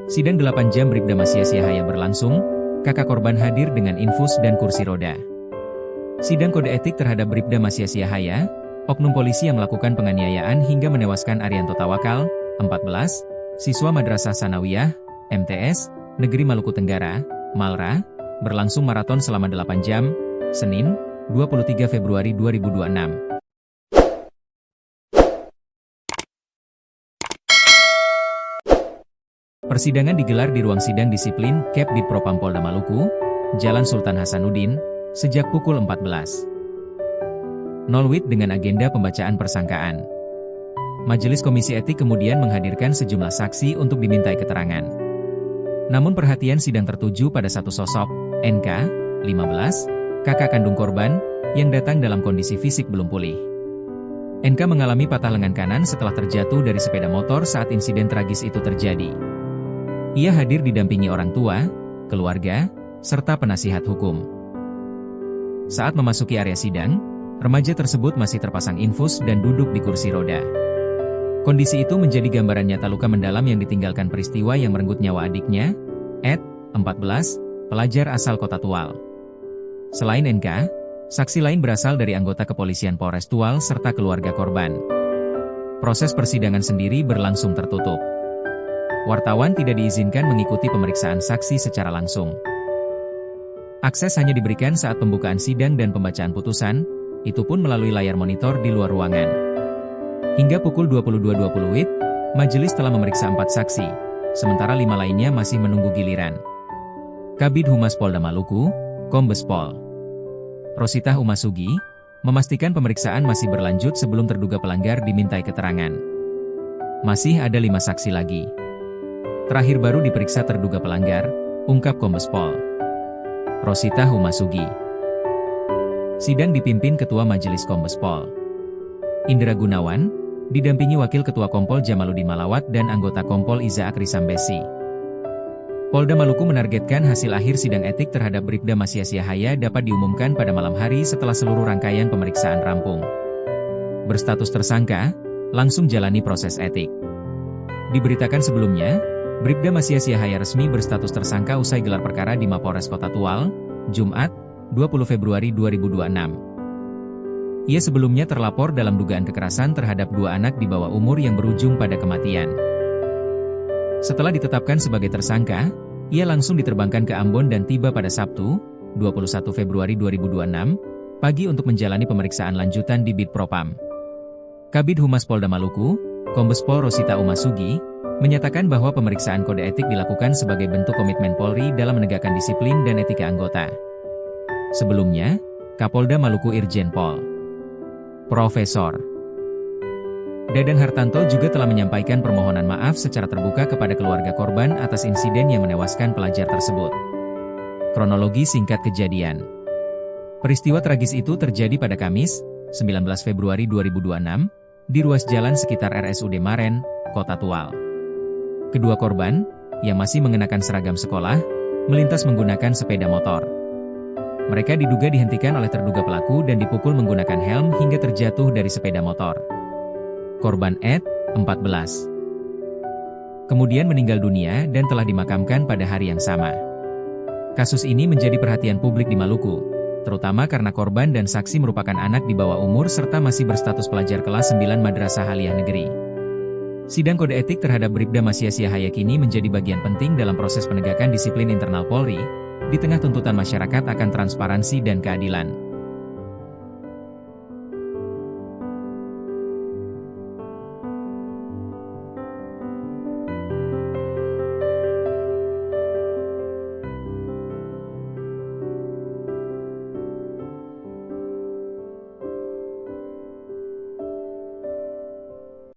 Sidang 8 jam Bribda Masya Siahaya berlangsung, kakak korban hadir dengan infus dan kursi roda. Sidang kode etik terhadap Bribda Masya Siahaya, oknum polisi yang melakukan penganiayaan hingga menewaskan Arianto Tawakal, 14, siswa Madrasah Sanawiyah, MTS, Negeri Maluku Tenggara, Malra, berlangsung maraton selama 8 jam, Senin, 23 Februari 2026. Persidangan digelar di ruang sidang disiplin Kep Bid Propam Polda Maluku, Jalan Sultan Hasanuddin, sejak pukul 14.00 dengan agenda pembacaan persangkaan. Majelis Komisi Etik kemudian menghadirkan sejumlah saksi untuk dimintai keterangan. Namun perhatian sidang tertuju pada satu sosok, NK, 15, kakak kandung korban, yang datang dalam kondisi fisik belum pulih. NK mengalami patah lengan kanan setelah terjatuh dari sepeda motor saat insiden tragis itu terjadi. Ia hadir didampingi orang tua, keluarga, serta penasihat hukum. Saat memasuki area sidang, remaja tersebut masih terpasang infus dan duduk di kursi roda. Kondisi itu menjadi gambaran nyata luka mendalam yang ditinggalkan peristiwa yang merenggut nyawa adiknya, Ed, 14, pelajar asal Kota Tual. Selain NK, saksi lain berasal dari anggota kepolisian Polres Tual serta keluarga korban. Proses persidangan sendiri berlangsung tertutup. Wartawan tidak diizinkan mengikuti pemeriksaan saksi secara langsung. Akses hanya diberikan saat pembukaan sidang dan pembacaan putusan, itu pun melalui layar monitor di luar ruangan. Hingga pukul 22.20 WIB, majelis telah memeriksa 4 saksi, sementara 5 lainnya masih menunggu giliran. Kabid Humas Polda Maluku, Kombes Pol Rositah Umasugi, memastikan pemeriksaan masih berlanjut sebelum terduga pelanggar dimintai keterangan. Masih ada 5 saksi lagi. Terakhir baru diperiksa terduga pelanggar, ungkap Kombes Pol Rositah Umasugi. Sidang dipimpin Ketua Majelis Kombes Pol Indra Gunawan, didampingi Wakil Ketua Kompol Jamaluddin Malawat dan anggota Kompol Izaak Risambesi. Polda Maluku menargetkan hasil akhir sidang etik terhadap Bribda Masya Siahaya dapat diumumkan pada malam hari setelah seluruh rangkaian pemeriksaan rampung. Berstatus tersangka, langsung jalani proses etik. Diberitakan sebelumnya, Bribda Masya Siahaya resmi berstatus tersangka usai gelar perkara di Mapolres Kota Tual, Jumat, 20 Februari 2026. Ia sebelumnya terlapor dalam dugaan kekerasan terhadap 2 anak di bawah umur yang berujung pada kematian. Setelah ditetapkan sebagai tersangka, ia langsung diterbangkan ke Ambon dan tiba pada Sabtu, 21 Februari 2026, pagi untuk menjalani pemeriksaan lanjutan di Bid Propam. Kabid Humas Polda Maluku, Kombes Pol Rositah Umasugi, menyatakan bahwa pemeriksaan kode etik dilakukan sebagai bentuk komitmen Polri dalam menegakkan disiplin dan etika anggota. Sebelumnya, Kapolda Maluku Irjen Pol Profesor Dadan Hartanto juga telah menyampaikan permohonan maaf secara terbuka kepada keluarga korban atas insiden yang menewaskan pelajar tersebut. Kronologi singkat kejadian. Peristiwa tragis itu terjadi pada Kamis, 19 Februari 2026, di ruas jalan sekitar RSUD Maren, Kota Tual. Kedua korban, yang masih mengenakan seragam sekolah, melintas menggunakan sepeda motor. Mereka diduga dihentikan oleh terduga pelaku dan dipukul menggunakan helm hingga terjatuh dari sepeda motor. Korban Ed, 14, kemudian meninggal dunia dan telah dimakamkan pada hari yang sama. Kasus ini menjadi perhatian publik di Maluku, terutama karena korban dan saksi merupakan anak di bawah umur serta masih berstatus pelajar kelas 9 Madrasah Aliyah Negeri. Sidang kode etik terhadap Bribda Masya Siahaya kini menjadi bagian penting dalam proses penegakan disiplin internal Polri, di tengah tuntutan masyarakat akan transparansi dan keadilan.